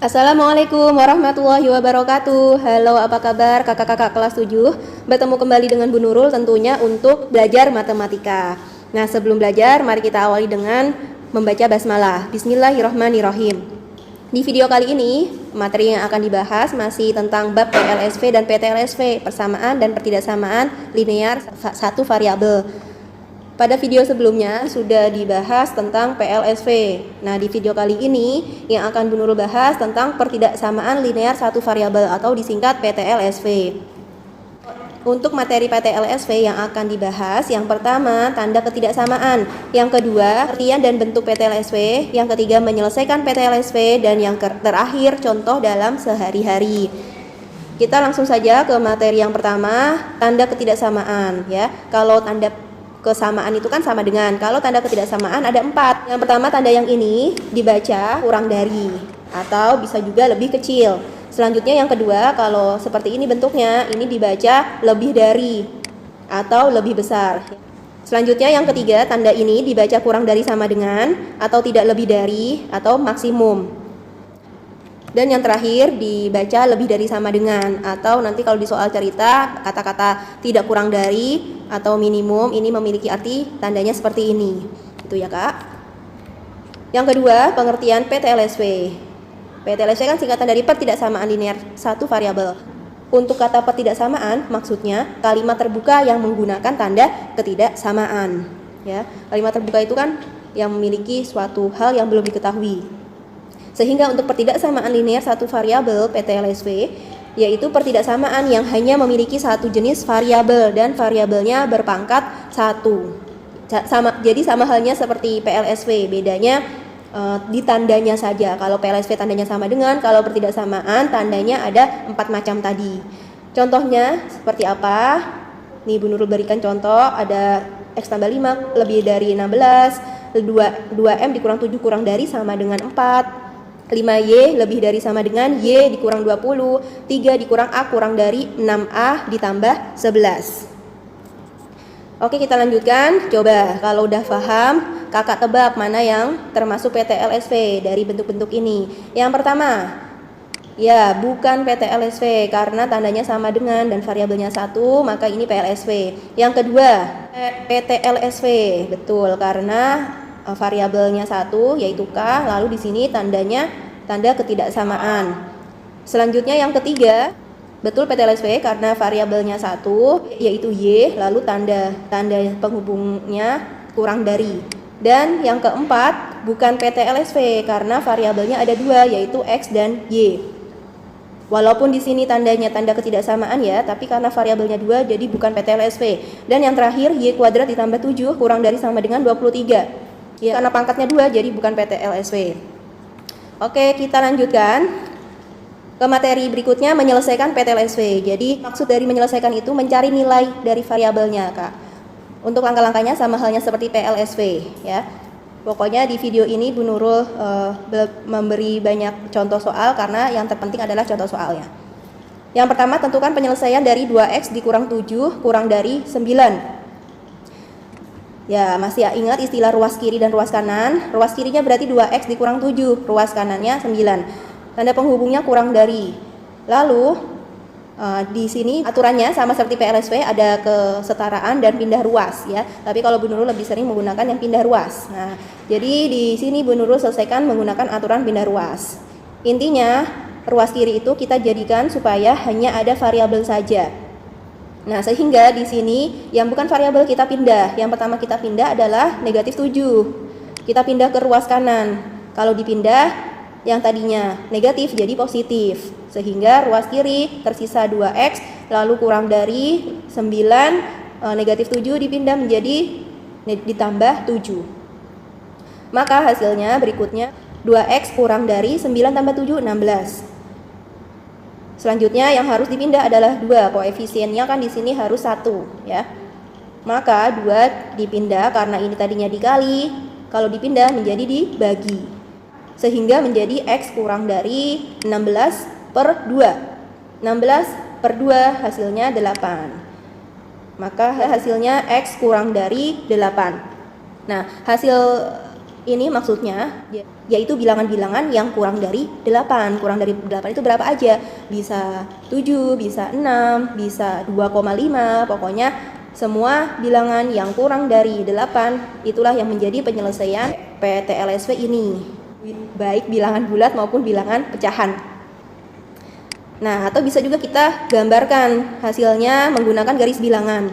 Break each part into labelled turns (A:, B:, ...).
A: Assalamualaikum warahmatullahi wabarakatuh. Halo, apa kabar kakak-kakak kelas 7? Bertemu kembali dengan Bu Nurul tentunya untuk belajar matematika. Nah, sebelum belajar, mari kita awali dengan membaca basmalah. Bismillahirrahmanirrahim. Di video kali ini, materi yang akan dibahas masih tentang bab PLSV dan PTLSV, persamaan dan pertidaksamaan linear satu variabel. Pada video sebelumnya sudah dibahas tentang PLSV. Nah, di video kali ini yang akan Bu Nurul bahas tentang pertidaksamaan linear satu variabel atau disingkat PTLSV. Untuk materi PTLSV yang akan dibahas, yang pertama tanda ketidaksamaan, yang kedua artian dan bentuk PTLSV, yang ketiga menyelesaikan PTLSV, dan yang terakhir contoh dalam sehari-hari. Kita langsung saja ke materi yang pertama, tanda ketidaksamaan ya. Kalau tanda kesamaan itu kan sama dengan, kalau tanda ketidaksamaan ada 4. Yang pertama, tanda yang ini dibaca kurang dari atau bisa juga lebih kecil. Selanjutnya yang kedua, kalau seperti ini bentuknya, ini dibaca lebih dari atau lebih besar. Selanjutnya yang ketiga, tanda ini dibaca kurang dari sama dengan atau tidak lebih dari atau maksimum. Dan yang terakhir dibaca lebih dari sama dengan, atau nanti kalau di soal cerita kata-kata tidak kurang dari atau minimum ini memiliki arti tandanya seperti ini. Itu ya Kak. Yang kedua, pengertian PTLSV. PTLSV kan singkatan dari pertidaksamaan linear satu variabel. Untuk kata pertidaksamaan maksudnya kalimat terbuka yang menggunakan tanda ketidaksamaan ya. Kalimat terbuka itu kan yang memiliki suatu hal yang belum diketahui. Sehingga untuk pertidaksamaan linear satu variabel PTLSV, yaitu pertidaksamaan yang hanya memiliki satu jenis variabel dan variabelnya berpangkat 1. Jadi sama halnya seperti PLSV, bedanya di tandanya saja. Kalau PLSV tandanya sama dengan, kalau pertidaksamaan tandanya ada 4 macam tadi. Contohnya seperti apa? Nih Bu Nurul berikan contoh, ada X tambah 5 lebih dari 16, 2M dikurang 7 kurang dari sama dengan 4, 5Y lebih dari sama dengan Y dikurang 20, 3 dikurang A kurang dari 6A ditambah 11. Oke, kita lanjutkan. Coba kalau udah paham, kakak tebak mana yang termasuk PTLSV dari bentuk-bentuk ini. Yang pertama, ya bukan PTLSV karena tandanya sama dengan dan variabelnya 1, maka ini PLSV. Yang kedua, PTLSV, betul, karena variabelnya 1 yaitu K, lalu di sini tandanya tanda ketidaksamaan. Selanjutnya yang ketiga, betul PTLSV karena variabelnya 1 yaitu Y, lalu tanda penghubungnya kurang dari. Dan yang keempat, bukan PTLSV karena variabelnya ada 2 yaitu X dan Y. Walaupun di sini tandanya tanda ketidaksamaan ya, tapi karena variabelnya 2 jadi bukan PTLSV. Dan yang terakhir Y kuadrat ditambah 7 kurang dari sama dengan 23. Ya, karena pangkatnya 2 jadi bukan PTLSV. Oke, kita lanjutkan ke materi berikutnya, menyelesaikan PTLSV. Jadi maksud dari menyelesaikan itu mencari nilai dari variabelnya Kak. Untuk langkah-langkahnya sama halnya seperti PLSV ya. Pokoknya di video ini Bu Nurul memberi banyak contoh soal karena yang terpenting adalah contoh soalnya. Yang pertama, tentukan penyelesaian dari 2X dikurang 7 kurang dari 9. Ya, masih ingat istilah ruas kiri dan ruas kanan? Ruas kirinya berarti 2X dikurang 7, ruas kanannya 9. Tanda penghubungnya kurang dari. Lalu di sini aturannya sama seperti PLSV, ada kesetaraan dan pindah ruas ya. Tapi kalau Bu Nurul lebih sering menggunakan yang pindah ruas. Nah, jadi di sini Bu Nurul selesaikan menggunakan aturan pindah ruas. Intinya, ruas kiri itu kita jadikan supaya hanya ada variabel saja. Nah, sehingga di sini yang bukan variabel kita pindah. Yang pertama kita pindah adalah negatif 7. Kita pindah ke ruas kanan. Kalau dipindah, yang tadinya negatif jadi positif. Sehingga ruas kiri tersisa 2X, lalu kurang dari 9, negatif 7 dipindah menjadi ditambah 7. Maka hasilnya berikutnya 2X kurang dari 9 tambah 7, 16. Selanjutnya yang harus dipindah adalah 2, koefisiennya kan di sini harus 1 ya. Maka 2 dipindah karena ini tadinya dikali, kalau dipindah menjadi dibagi. Sehingga menjadi X kurang dari 16 per 2. 16 per 2 hasilnya 8. Maka hasilnya X kurang dari 8. Nah, hasil Ini maksudnya yaitu bilangan-bilangan yang kurang dari 8. Kurang dari 8 itu berapa aja? Bisa 7, bisa 6, bisa 2,5. Pokoknya semua bilangan yang kurang dari 8 itulah yang menjadi penyelesaian PTLSV ini. Baik bilangan bulat maupun bilangan pecahan. Nah, atau bisa juga kita gambarkan hasilnya menggunakan garis bilangan.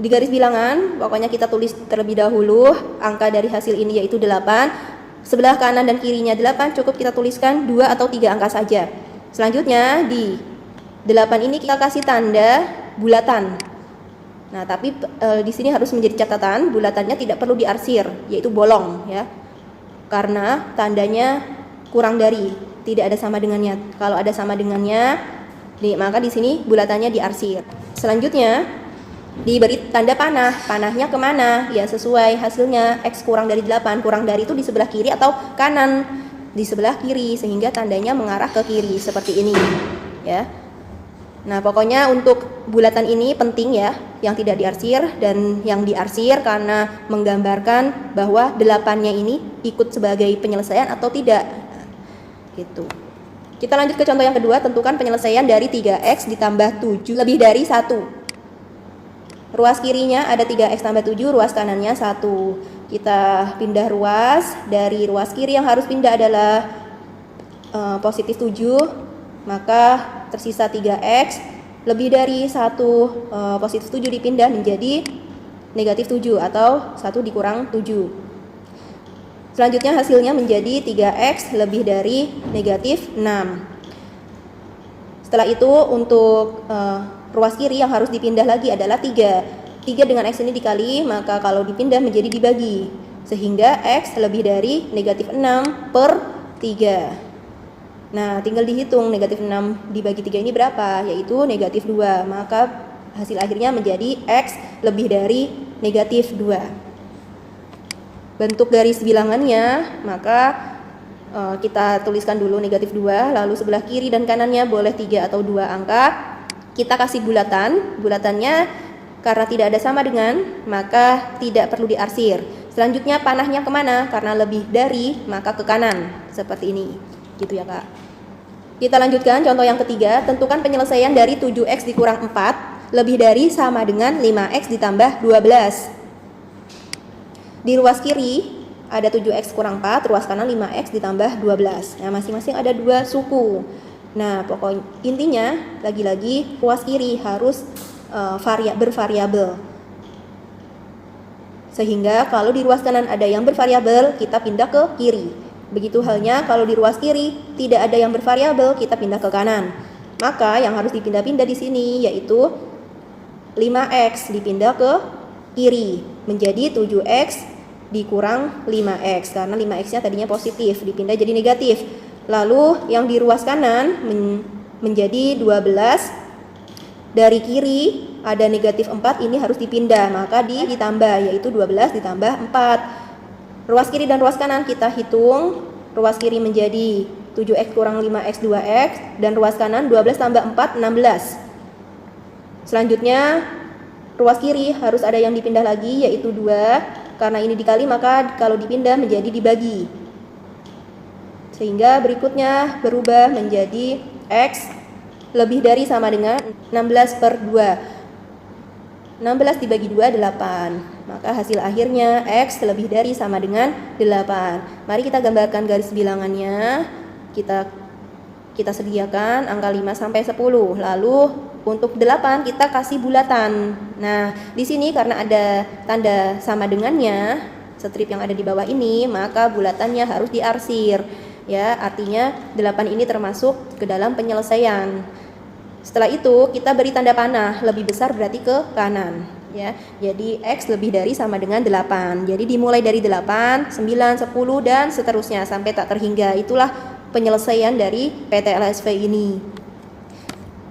A: Di garis bilangan, pokoknya kita tulis terlebih dahulu angka dari hasil ini yaitu 8. Sebelah kanan dan kirinya 8, cukup kita tuliskan 2 atau 3 angka saja. Selanjutnya di 8 ini kita kasih tanda bulatan. Nah, tapi di sini harus menjadi catatan, bulatannya tidak perlu diarsir, yaitu bolong ya. Karena tandanya kurang dari, tidak ada sama dengannya. Kalau ada sama dengannya, maka di sini bulatannya diarsir. Selanjutnya diberi tanda panah. Panahnya kemana? Ya sesuai hasilnya, X kurang dari 8. Kurang dari itu di sebelah kiri atau kanan? Di sebelah kiri, sehingga tandanya mengarah ke kiri seperti ini ya. Nah, pokoknya untuk bulatan ini penting ya, yang tidak diarsir dan yang diarsir karena menggambarkan bahwa 8-nya ini ikut sebagai penyelesaian atau tidak gitu. Kita lanjut ke contoh yang kedua. Tentukan penyelesaian dari 3x ditambah 7 lebih dari 1. Ruas kirinya ada 3x tambah 7, ruas kanannya 1. Kita pindah ruas. Dari ruas kiri yang harus pindah adalah positif 7, maka tersisa 3x lebih dari 1. Positif 7 dipindah menjadi negatif 7 atau 1 dikurang 7. Selanjutnya hasilnya menjadi 3x lebih dari negatif 6. Setelah itu untuk ruas kiri yang harus dipindah lagi adalah 3. 3 dengan X ini dikali, maka kalau dipindah menjadi dibagi. Sehingga X lebih dari negatif 6 per 3. Nah, tinggal dihitung negatif 6 dibagi 3 ini berapa? Yaitu negatif 2. Maka hasil akhirnya menjadi X lebih dari negatif 2. Bentuk garis bilangannya, maka kita tuliskan dulu negatif 2, lalu sebelah kiri dan kanannya boleh 3 atau 2 angka. Kita kasih bulatan, bulatannya karena tidak ada sama dengan, maka tidak perlu diarsir. Selanjutnya panahnya kemana? Karena lebih dari, maka ke kanan, seperti ini. Gitu ya Kak. Kita lanjutkan contoh yang ketiga. Tentukan penyelesaian dari 7x dikurang 4 lebih dari sama dengan 5x ditambah 12. Di ruas kiri ada 7x kurang 4, ruas kanan 5x ditambah 12. Nah, masing-masing ada 2 suku. Nah, pokoknya intinya lagi-lagi ruas kiri harus bervariabel. Sehingga kalau di ruas kanan ada yang bervariabel, kita pindah ke kiri. Begitu halnya kalau di ruas kiri tidak ada yang bervariabel, kita pindah ke kanan. Maka yang harus dipindah-pindah di sini yaitu 5x dipindah ke kiri menjadi 7x dikurang 5x, karena 5x-nya tadinya positif dipindah jadi negatif. Lalu yang di ruas kanan menjadi 12. Dari kiri ada negatif 4, ini harus dipindah, maka ditambah, yaitu 12 ditambah 4. Ruas kiri dan ruas kanan kita hitung. Ruas kiri menjadi 7x kurang 5x 2x, dan ruas kanan 12 tambah 4 16. Selanjutnya ruas kiri harus ada yang dipindah lagi, yaitu 2. Karena ini dikali, maka kalau dipindah menjadi dibagi. Sehingga berikutnya berubah menjadi x lebih dari sama dengan 16 per 2. 16 dibagi 2 8. Maka hasil akhirnya x lebih dari sama dengan 8. Mari kita gambarkan garis bilangannya. Kita sediakan angka 5 sampai 10. Lalu untuk 8 kita kasih bulatan. Nah, di sini karena ada tanda sama dengannya, strip yang ada di bawah ini, maka bulatannya harus diarsir. Ya, artinya 8 ini termasuk ke dalam penyelesaian. Setelah itu kita beri tanda panah, lebih besar berarti ke kanan ya. Jadi x lebih dari sama dengan 8. Jadi dimulai dari 8, 9, 10 dan seterusnya sampai tak terhingga. Itulah penyelesaian dari PTLSV ini.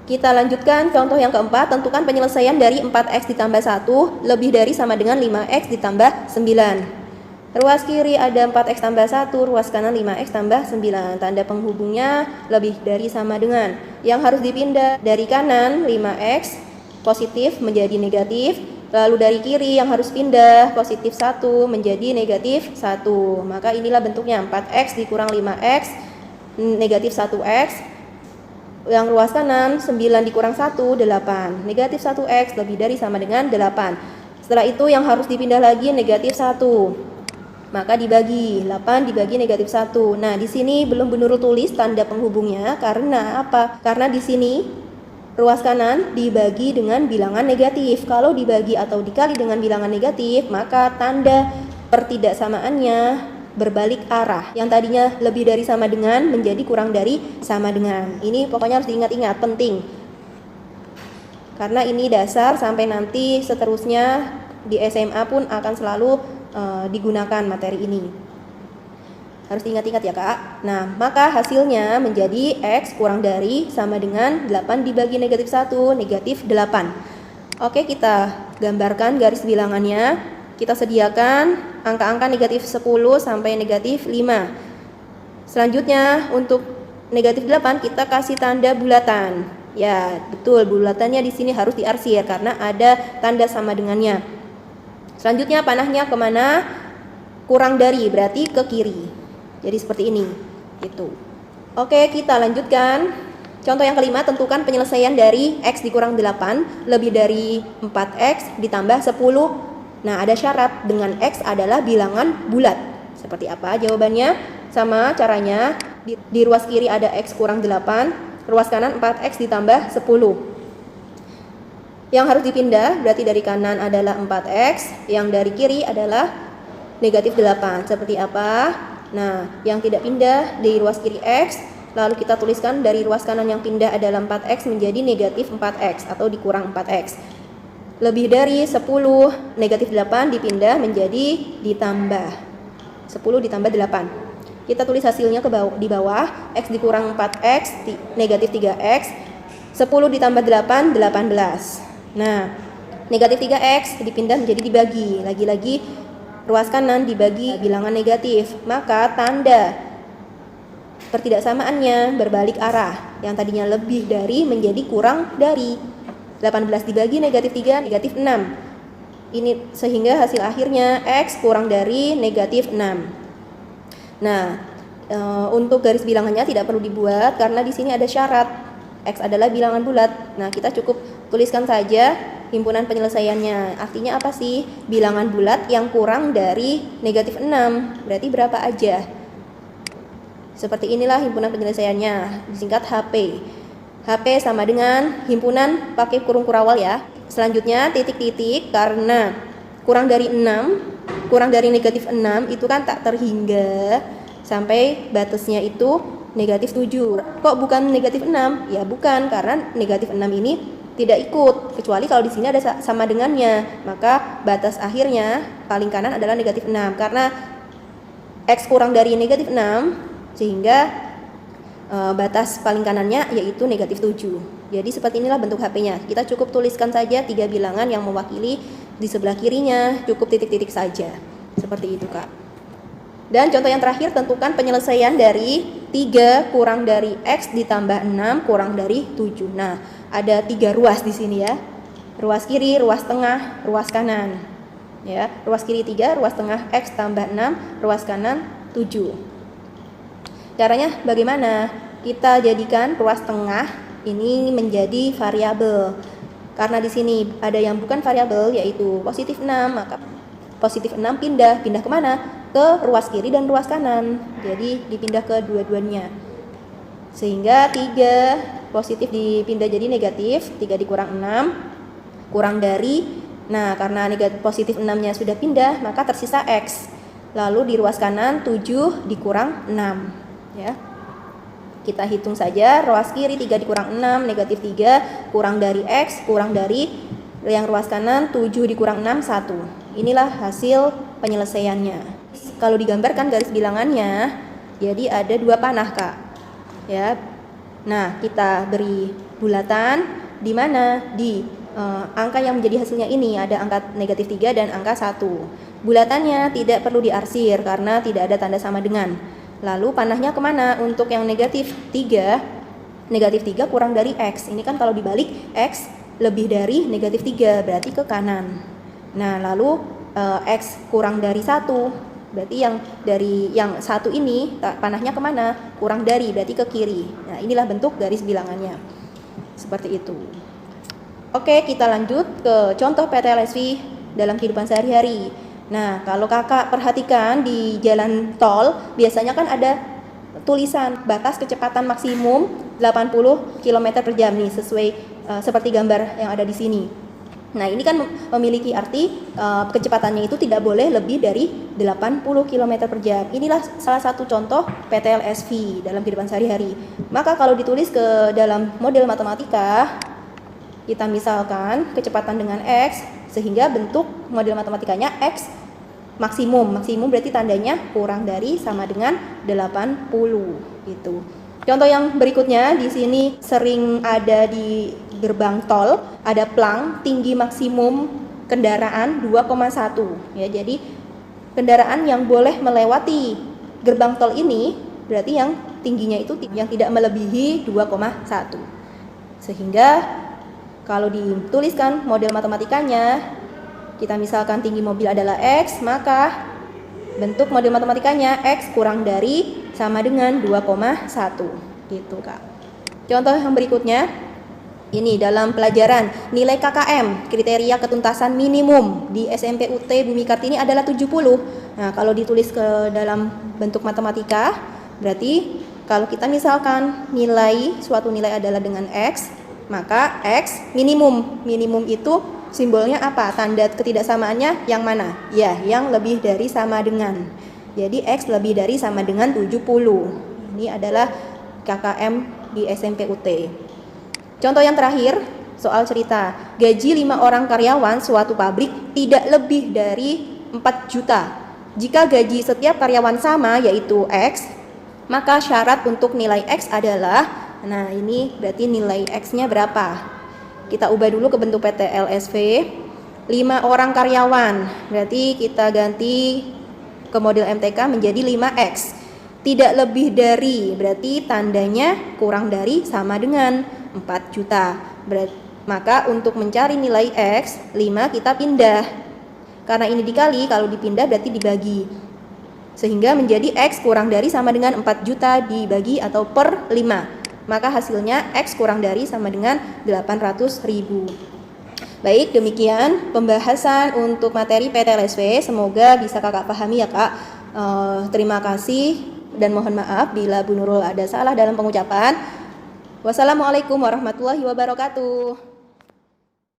A: Kita lanjutkan contoh yang keempat. Tentukan penyelesaian dari 4x ditambah 1 lebih dari sama dengan 5x ditambah 9. Ruas kiri ada 4x tambah 1, ruas kanan 5x tambah 9. Tanda penghubungnya lebih dari sama dengan. Yang harus dipindah dari kanan 5x positif menjadi negatif, Lalu dari kiri yang harus pindah positif 1 menjadi negatif 1. Maka inilah bentuknya 4x dikurang 5x negatif 1x. Yang ruas kanan 9 dikurang 1 8. Negatif 1x lebih dari sama dengan 8. Setelah itu yang harus dipindah lagi negatif 1. Maka dibagi 8 dibagi negatif 1. Nah, di sini belum Bu Nurul tulis tanda penghubungnya karena apa? Karena di sini ruas kanan dibagi dengan bilangan negatif. Kalau dibagi atau dikali dengan bilangan negatif, maka tanda pertidaksamaannya berbalik arah. Yang tadinya lebih dari sama dengan menjadi kurang dari sama dengan. Ini pokoknya harus diingat-ingat, penting. Karena ini dasar sampai nanti seterusnya di SMA pun akan selalu digunakan materi ini. Harus diingat-ingat ya Kak. Nah, maka hasilnya menjadi X kurang dari sama dengan 8 dibagi negatif 1, negatif 8. Oke, kita gambarkan garis bilangannya. Kita sediakan angka-angka negatif 10 sampai negatif 5. Selanjutnya untuk negatif 8 kita kasih tanda bulatan. Ya, betul, bulatannya di sini harus diarsir karena ada tanda sama dengannya. Selanjutnya panahnya kemana? Kurang dari, berarti ke kiri. Jadi seperti ini, gitu. Oke, kita lanjutkan. Contoh yang kelima, tentukan penyelesaian dari X dikurang 8 lebih dari 4X ditambah 10. Nah, ada syarat dengan X adalah bilangan bulat. Seperti apa jawabannya? Sama caranya, di ruas kiri ada X kurang 8, ruas kanan 4X ditambah 10. Yang harus dipindah berarti dari kanan adalah 4X, yang dari kiri adalah negatif 8. Seperti apa? Nah, yang tidak pindah di ruas kiri X, lalu kita tuliskan dari ruas kanan yang pindah adalah 4X menjadi negatif 4X atau dikurang 4X. Lebih dari 10 negatif 8 dipindah menjadi ditambah 10 ditambah 8. Kita tulis hasilnya di bawah. X dikurang 4X negatif 3X, 10 ditambah 8 18. Nah, negatif 3X dipindah menjadi dibagi. Lagi-lagi ruas kanan dibagi bilangan negatif, maka tanda pertidaksamaannya berbalik arah. Yang tadinya lebih dari menjadi kurang dari. 18 dibagi negatif 3, negatif 6. Ini sehingga hasil akhirnya X kurang dari negatif 6. Nah, untuk garis bilangannya tidak perlu dibuat karena di sini ada syarat. X adalah bilangan bulat. Nah, kita cukup tuliskan saja himpunan penyelesaiannya. Artinya apa sih? Bilangan bulat yang kurang dari negatif 6. Berarti berapa aja? Seperti inilah himpunan penyelesaiannya, disingkat HP. HP sama dengan himpunan pakai kurung kurawal ya. Selanjutnya titik-titik karena kurang dari 6, kurang dari negatif 6 itu kan tak terhingga sampai batasnya itu negatif 7. Kok bukan negatif 6? Ya bukan, karena negatif 6 ini tidak ikut, kecuali kalau di sini ada sama dengannya, maka batas akhirnya paling kanan adalah negatif 6 karena X kurang dari negatif 6 sehingga batas paling kanannya yaitu negatif 7. Jadi seperti inilah bentuk HP-nya. Kita cukup tuliskan saja 3 bilangan yang mewakili di sebelah kirinya, cukup titik-titik saja. Seperti itu Kak. Dan contoh yang terakhir, tentukan penyelesaian dari 3 kurang dari X ditambah 6 kurang dari 7. Nah, ada 3 ruas di sini ya. Ruas kiri, ruas tengah, ruas kanan. Ya, ruas kiri 3, ruas tengah X tambah 6, ruas kanan 7. Caranya bagaimana? Kita jadikan ruas tengah ini menjadi variabel. Karena di sini ada yang bukan variabel yaitu positif 6, maka positif 6 pindah kemana? Ke ruas kiri dan ruas kanan. Jadi dipindah ke dua-duanya. Sehingga 3 positif dipindah jadi negatif, 3 dikurang 6 kurang dari. Nah, karena negatif positif 6-nya sudah pindah, maka tersisa X. Lalu di ruas kanan 7 dikurang 6 ya. Kita hitung saja, ruas kiri 3 dikurang 6 negatif 3 kurang dari X kurang dari yang ruas kanan 7 dikurang 6 1. Inilah hasil penyelesaiannya. Kalau digambarkan garis bilangannya, jadi ada 2 panah Kak. Ya. Nah, kita beri bulatan di mana di angka yang menjadi hasilnya ini ada angka negatif 3 dan angka 1. Bulatannya tidak perlu diarsir karena tidak ada tanda sama dengan. Lalu panahnya kemana? Untuk yang negatif 3 kurang dari X. Ini kan kalau dibalik X lebih dari negatif 3 berarti ke kanan. Nah, lalu X kurang dari 1, berarti yang 1 ini panahnya kemana? Kurang dari, berarti ke kiri. Nah, inilah bentuk garis bilangannya. Seperti itu. Oke, kita lanjut ke contoh PTLSV dalam kehidupan sehari-hari. Nah, kalau kakak perhatikan di jalan tol, biasanya kan ada tulisan batas kecepatan maksimum 80 km per jam nih, sesuai seperti gambar yang ada di sini. Nah, ini kan memiliki arti kecepatannya itu tidak boleh lebih dari 80 km per jam. Inilah salah satu contoh PTLSV dalam kehidupan sehari-hari. Maka kalau ditulis ke dalam model matematika, kita misalkan kecepatan dengan X, sehingga bentuk model matematikanya X maksimum. Maksimum berarti tandanya kurang dari sama dengan 80 gitu. Contoh yang berikutnya di sini sering ada di gerbang tol, ada plang tinggi maksimum kendaraan 2,1 ya. Jadi kendaraan yang boleh melewati gerbang tol ini berarti yang tingginya itu yang tidak melebihi 2,1. Sehingga kalau dituliskan model matematikanya, kita misalkan tinggi mobil adalah X, maka bentuk model matematikanya X kurang dari sama dengan 2,1 gitu Kak. Contoh yang berikutnya, ini dalam pelajaran nilai KKM, kriteria ketuntasan minimum di SMP UT Bumi Kartini adalah 70. Nah, kalau ditulis ke dalam bentuk matematika, berarti kalau kita misalkan suatu nilai adalah dengan X, maka X minimum. Minimum itu simbolnya apa? Tanda ketidaksamaannya yang mana? Ya, yang lebih dari sama dengan. Jadi X lebih dari sama dengan 70. Ini adalah KKM di SMP UT. Contoh yang terakhir, soal cerita. Gaji 5 orang karyawan suatu pabrik tidak lebih dari 4 juta. Jika gaji setiap karyawan sama, yaitu X, maka syarat untuk nilai X adalah, nah ini berarti nilai X-nya berapa? Kita ubah dulu ke bentuk PTLSV. 5 orang karyawan, berarti kita ganti ke model MTK menjadi 5X. Tidak lebih dari, berarti tandanya kurang dari sama dengan 4 juta. Maka untuk mencari nilai X, 5 kita pindah. Karena ini dikali, kalau dipindah berarti dibagi. Sehingga menjadi X kurang dari sama dengan 4 juta dibagi atau per 5. Maka hasilnya X kurang dari sama dengan 800.000. Baik, demikian pembahasan untuk materi PTLSV. Semoga bisa kakak pahami ya kak. Terima kasih dan mohon maaf bila Bu Nurul ada salah dalam pengucapan. Wassalamualaikum warahmatullahi wabarakatuh.